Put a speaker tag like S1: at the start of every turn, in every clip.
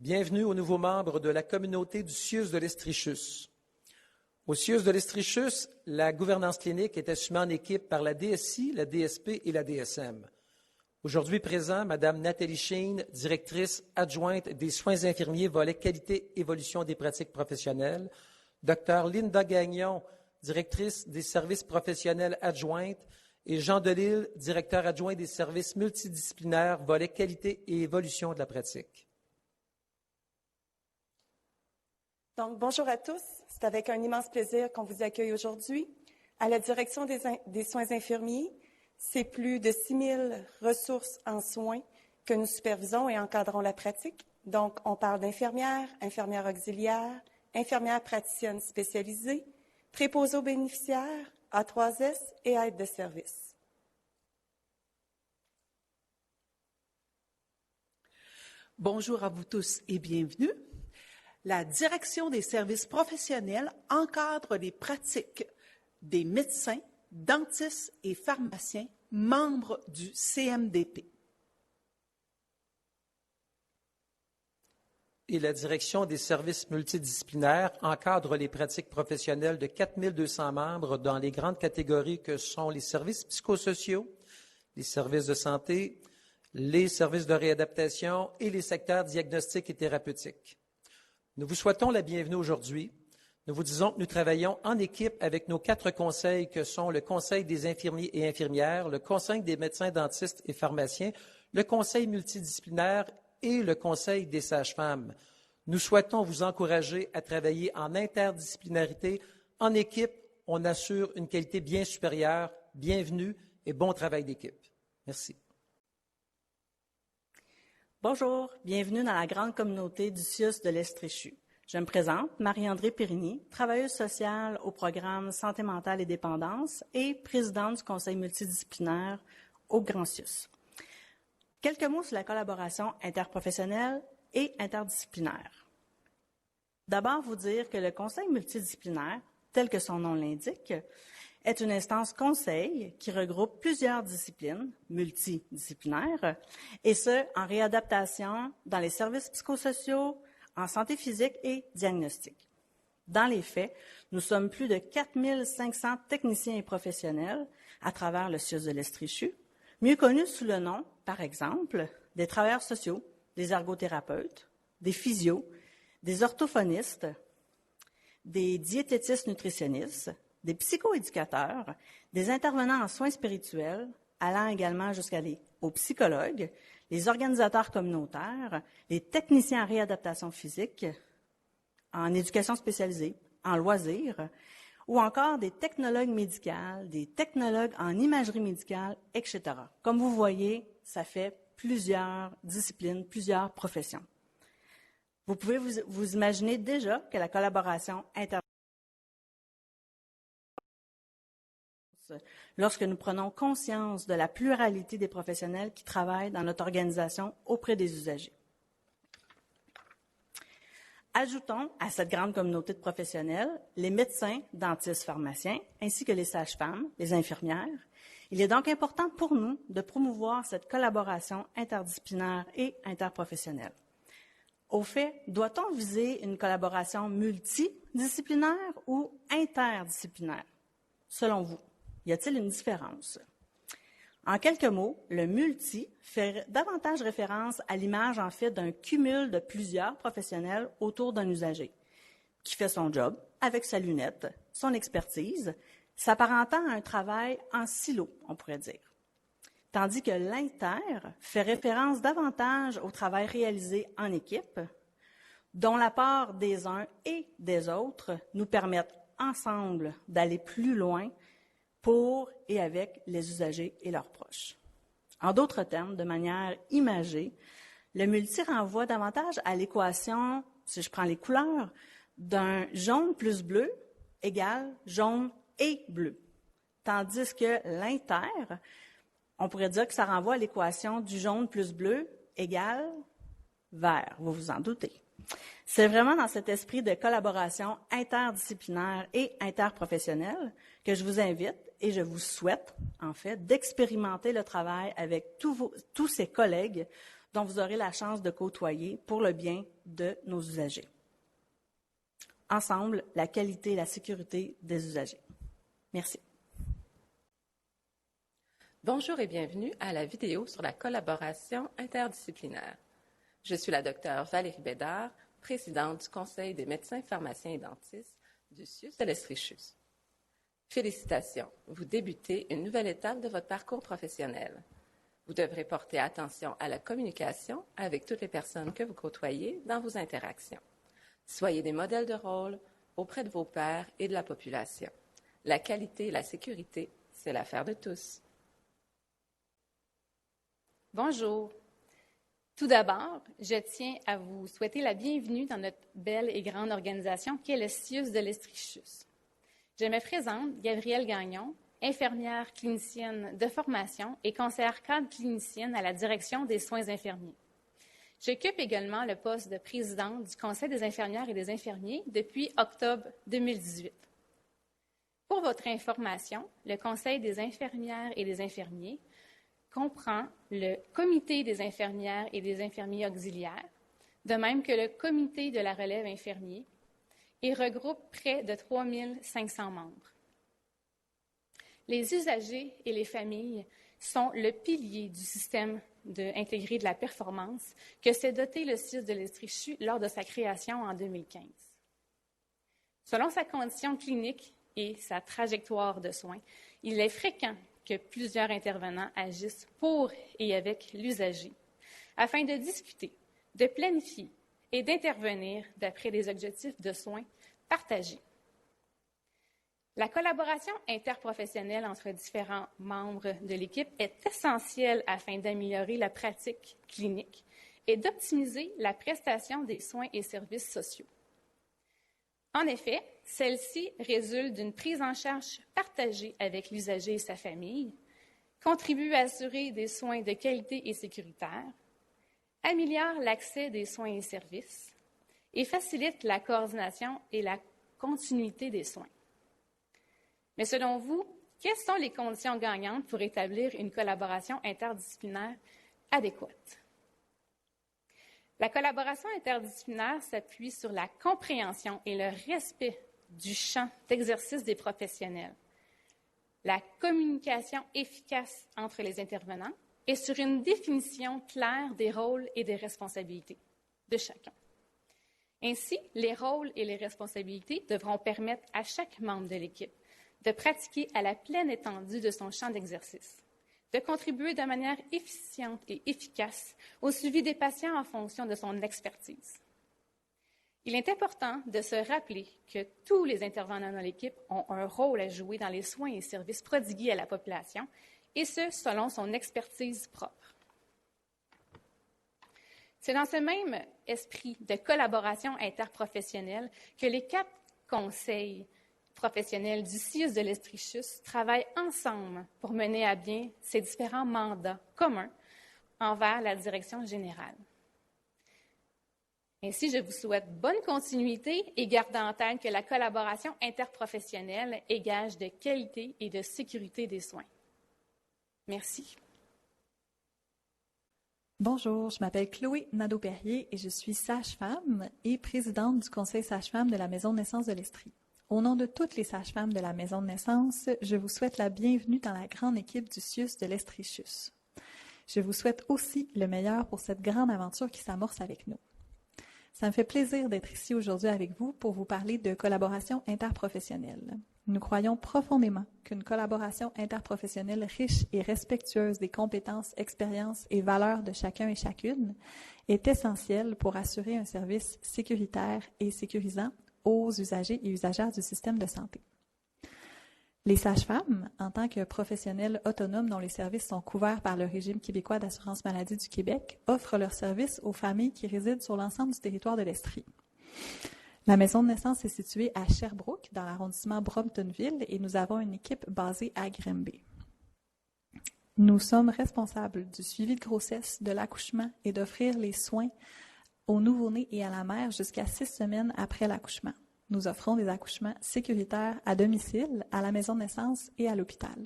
S1: Bienvenue aux nouveaux membres de la communauté du CIUS de l'Estrichus. Au CIUS de l'Estrichus, la gouvernance clinique est assumée en équipe par la DSI, la DSP et la DSM. Aujourd'hui présent, Mme Nathalie Sheen, directrice adjointe des soins infirmiers, volet qualité, évolution des pratiques professionnelles. Dr Linda Gagnon, directrice des services professionnels adjointe. Et Jean Delisle, directeur adjoint des services multidisciplinaires, volet qualité et évolution de la pratique.
S2: Donc, bonjour à tous. C'est avec un immense plaisir qu'on vous accueille aujourd'hui. À la direction des soins infirmiers, c'est plus de 6 000 ressources en soins que nous supervisons et encadrons la pratique. Donc, on parle d'infirmières, infirmières auxiliaires, infirmières praticiennes spécialisées, préposés aux bénéficiaires, A3S et aides de service.
S3: Bonjour à vous tous et bienvenue. La direction des services professionnels encadre les pratiques des médecins, dentistes et pharmaciens membres du CMDP.
S1: Et la direction des services multidisciplinaires encadre les pratiques professionnelles de 4 200 membres dans les grandes catégories que sont les services psychosociaux, les services de santé, les services de réadaptation et les secteurs diagnostiques et thérapeutiques. Nous vous souhaitons la bienvenue aujourd'hui. Nous vous disons que nous travaillons en équipe avec nos 4 conseils que sont le Conseil des infirmiers et infirmières, le Conseil des médecins, dentistes et pharmaciens, le Conseil multidisciplinaire et le Conseil des sages-femmes. Nous souhaitons vous encourager à travailler en interdisciplinarité. En équipe, on assure une qualité bien supérieure. Bienvenue et bon travail d'équipe. Merci.
S4: Bonjour, bienvenue dans la grande communauté du CIUS de l'Estrichus. Je me présente, Marie-Andrée Périgny, travailleuse sociale au programme Santé mentale et dépendance et présidente du conseil multidisciplinaire au Grand CIUS. Quelques mots sur la collaboration interprofessionnelle et interdisciplinaire. D'abord, vous dire que le conseil multidisciplinaire, tel que son nom l'indique, est une instance conseil qui regroupe plusieurs disciplines multidisciplinaires, et ce, en réadaptation dans les services psychosociaux, en santé physique et diagnostic. Dans les faits, nous sommes plus de 4 500 techniciens et professionnels à travers le CIUS de l'Estrichus, mieux connus sous le nom, par exemple, des travailleurs sociaux, des ergothérapeutes, des physios, des orthophonistes, des diététistes nutritionnistes, des psychoéducateurs, des intervenants en soins spirituels, allant également aux psychologues, les organisateurs communautaires, les techniciens en réadaptation physique, en éducation spécialisée, en loisirs, ou encore des technologues médicaux, des technologues en imagerie médicale, etc. Comme vous voyez, ça fait plusieurs disciplines, plusieurs professions. Vous pouvez vous imaginer déjà que la collaboration lorsque nous prenons conscience de la pluralité des professionnels qui travaillent dans notre organisation auprès des usagers. Ajoutons à cette grande communauté de professionnels les médecins, dentistes, pharmaciens, ainsi que les sages-femmes, les infirmières. Il est donc important pour nous de promouvoir cette collaboration interdisciplinaire et interprofessionnelle. Au fait, doit-on viser une collaboration multidisciplinaire ou interdisciplinaire? Selon vous, y a-t-il une différence? En quelques mots, le multi fait davantage référence à l'image en fait d'un cumul de plusieurs professionnels autour d'un usager qui fait son job avec sa lunette, son expertise, s'apparentant à un travail en silo, on pourrait dire. Tandis que l'inter fait référence davantage au travail réalisé en équipe, dont l'apport des uns et des autres nous permettent ensemble d'aller plus loin pour et avec les usagers et leurs proches. En d'autres termes, de manière imagée, le multi renvoie davantage à l'équation, si je prends les couleurs, d'un jaune plus bleu égale jaune et bleu. Tandis que l'inter, on pourrait dire que ça renvoie à l'équation du jaune plus bleu égale vert, vous vous en doutez. C'est vraiment dans cet esprit de collaboration interdisciplinaire et interprofessionnelle que je vous invite et je vous souhaite, en fait, d'expérimenter le travail avec tous ces collègues dont vous aurez la chance de côtoyer pour le bien de nos usagers. Ensemble, la qualité et la sécurité des usagers. Merci.
S5: Bonjour et bienvenue à la vidéo sur la collaboration interdisciplinaire. Je suis la docteure Valérie Bédard, présidente du Conseil des médecins, pharmaciens et dentistes du CIUS de l'Estrichus. Félicitations, vous débutez une nouvelle étape de votre parcours professionnel. Vous devrez porter attention à la communication avec toutes les personnes que vous côtoyez dans vos interactions. Soyez des modèles de rôle auprès de vos pairs et de la population. La qualité et la sécurité, c'est l'affaire de tous.
S6: Bonjour. Tout d'abord, je tiens à vous souhaiter la bienvenue dans notre belle et grande organisation qui est le CIUS de l'Estrichus. Je me présente, Gabrielle Gagnon, infirmière clinicienne de formation et conseillère cadre clinicienne à la direction des soins infirmiers. J'occupe également le poste de présidente du Conseil des infirmières et des infirmiers depuis octobre 2018. Pour votre information, le Conseil des infirmières et des infirmiers comprend le Comité des infirmières et des infirmiers auxiliaires, de même que le Comité de la relève infirmier, et regroupe près de 3500 membres. Les usagers et les familles sont le pilier du système intégré de la performance que s'est doté le CIUS de l'Estrichus lors de sa création en 2015. Selon sa condition clinique et sa trajectoire de soins, il est fréquent que plusieurs intervenants agissent pour et avec l'usager afin de discuter, de planifier et d'intervenir d'après des objectifs de soins partagés. La collaboration interprofessionnelle entre différents membres de l'équipe est essentielle afin d'améliorer la pratique clinique et d'optimiser la prestation des soins et services sociaux. En effet, celle-ci résulte d'une prise en charge partagée avec l'usager et sa famille, contribue à assurer des soins de qualité et sécuritaires, améliore l'accès des soins et services et facilite la coordination et la continuité des soins. Mais selon vous, quelles sont les conditions gagnantes pour établir une collaboration interdisciplinaire adéquate? La collaboration interdisciplinaire s'appuie sur la compréhension et le respect du champ d'exercice des professionnels, la communication efficace entre les intervenants et sur une définition claire des rôles et des responsabilités de chacun. Ainsi, les rôles et les responsabilités devront permettre à chaque membre de l'équipe de pratiquer à la pleine étendue de son champ d'exercice, de contribuer de manière efficiente et efficace au suivi des patients en fonction de son expertise. Il est important de se rappeler que tous les intervenants dans l'équipe ont un rôle à jouer dans les soins et services prodigués à la population, et ce, selon son expertise propre. C'est dans ce même esprit de collaboration interprofessionnelle que les 4 conseils professionnels du CIUS de l'Estrichus travaillent ensemble pour mener à bien ces différents mandats communs envers la direction générale. Ainsi, je vous souhaite bonne continuité et garde en tête que la collaboration interprofessionnelle est gage de qualité et de sécurité des soins. Merci.
S7: Bonjour, je m'appelle Chloé Nadeau-Perrier et je suis sage-femme et présidente du Conseil sage-femme de la Maison de naissance de l'Estrie. Au nom de toutes les sages-femmes de la Maison de naissance, je vous souhaite la bienvenue dans la grande équipe du CIUS de l'Estrichus. Je vous souhaite aussi le meilleur pour cette grande aventure qui s'amorce avec nous. Ça me fait plaisir d'être ici aujourd'hui avec vous pour vous parler de collaboration interprofessionnelle. Nous croyons profondément qu'une collaboration interprofessionnelle riche et respectueuse des compétences, expériences et valeurs de chacun et chacune est essentielle pour assurer un service sécuritaire et sécurisant aux usagers et usagères du système de santé. Les sages-femmes, en tant que professionnels autonomes dont les services sont couverts par le régime québécois d'assurance maladie du Québec, offrent leurs services aux familles qui résident sur l'ensemble du territoire de l'Estrie. La maison de naissance est située à Sherbrooke, dans l'arrondissement Bromptonville, et nous avons une équipe basée à Granby. Nous sommes responsables du suivi de grossesse, de l'accouchement et d'offrir les soins aux nouveau-nés et à la mère jusqu'à 6 semaines après l'accouchement. Nous offrons des accouchements sécuritaires à domicile, à la maison de naissance et à l'hôpital.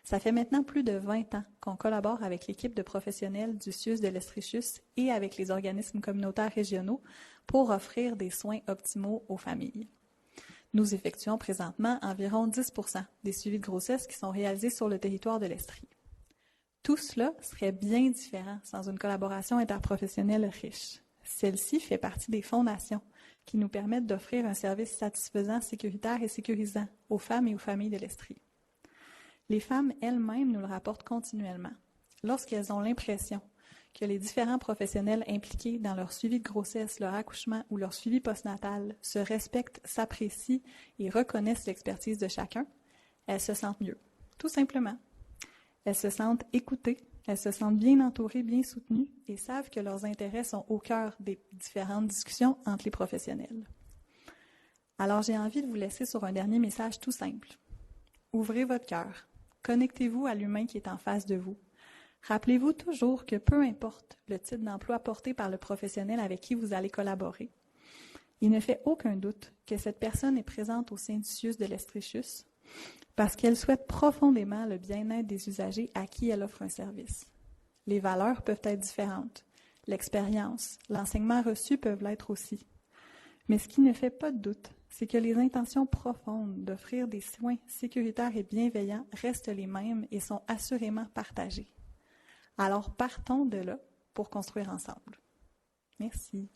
S7: Ça fait maintenant plus de 20 ans qu'on collabore avec l'équipe de professionnels du CIUS de l'Estrichus et avec les organismes communautaires régionaux pour offrir des soins optimaux aux familles. Nous effectuons présentement environ 10% des suivis de grossesse qui sont réalisés sur le territoire de l'Estrie. Tout cela serait bien différent sans une collaboration interprofessionnelle riche. Celle-ci fait partie des fondations qui nous permettent d'offrir un service satisfaisant, sécuritaire et sécurisant aux femmes et aux familles de l'Estrie. Les femmes elles-mêmes nous le rapportent continuellement. Lorsqu'elles ont l'impression que les différents professionnels impliqués dans leur suivi de grossesse, leur accouchement ou leur suivi postnatal se respectent, s'apprécient et reconnaissent l'expertise de chacun, elles se sentent mieux, tout simplement. Elles se sentent écoutées, elles se sentent bien entourées, bien soutenues et savent que leurs intérêts sont au cœur des différentes discussions entre les professionnels. Alors j'ai envie de vous laisser sur un dernier message tout simple. Ouvrez votre cœur, connectez-vous à l'humain qui est en face de vous. Rappelez-vous toujours que peu importe le type d'emploi porté par le professionnel avec qui vous allez collaborer, il ne fait aucun doute que cette personne est présente au sein du CIUS de l'Estrichus parce qu'elle souhaite profondément le bien-être des usagers à qui elle offre un service. Les valeurs peuvent être différentes, l'expérience, l'enseignement reçu peuvent l'être aussi. Mais ce qui ne fait pas de doute, c'est que les intentions profondes d'offrir des soins sécuritaires et bienveillants restent les mêmes et sont assurément partagées. Alors partons de là pour construire ensemble. Merci.